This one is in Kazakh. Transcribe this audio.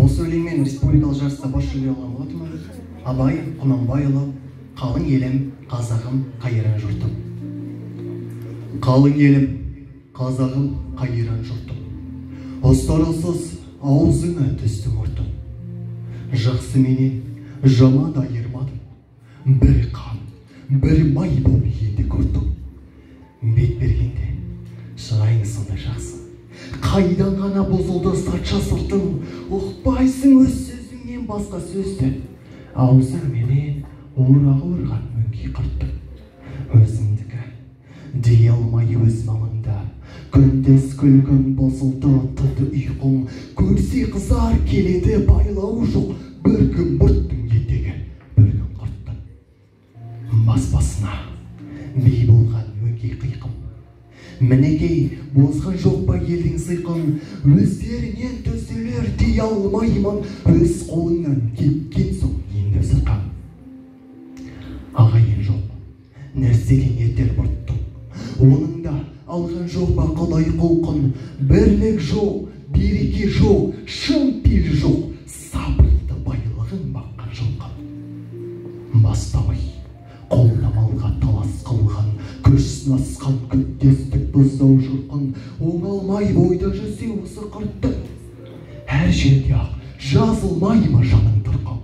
Осы өлеңмен республикалық жарыста бас жүлде алған болатынмын. Абай Құнанбайұлы, қалың елім, қазағым, қайран жұртым. Қалың елім, қазағым, қайран жұртым. Остарылсыз аузыңа түстім ұртым. Жақсы менен жаман айырмадым. Бір қан, бір май болып енді көрдім. Бет бергенде шырайың сондай жақсы. Қайдан ғана бұзылды сатша сыртың, ұқпайсың өз сөзіңнен басқа сөзді. Аузыңменен орағы ұрған мөңке қырттың. Өзіңдікі дей алмай өз маңыңда, күндіз күлгін бұзылды тұты ұйқың. Көрсе қызар келеді байлау жоқ, бір күн мұрттың етегі, бір күн құрттың. Бас-басына бей болған мөңке қиқым. Мінекей бозған жоқ па елдің сыйқын, өздерінен төселер дей алмаймын, өз қолыңнан кеткен соң енді сырқан. Ағайын жоқ, нәрседен етер бұрттың, оның да алған жоқ па құдай құлқын. Бірлік жоқ, береке жоқ, шын пейіл жоқ, сабырлы байлығын баққан жылқын. Бастамай қолдамалға талас қылған, күш сынасқан күттестік бұздау жұрқын. Оңалмай бойда жүрсе осы қырттың, әр жерде ақ жазылмай ма жаның тұрқын.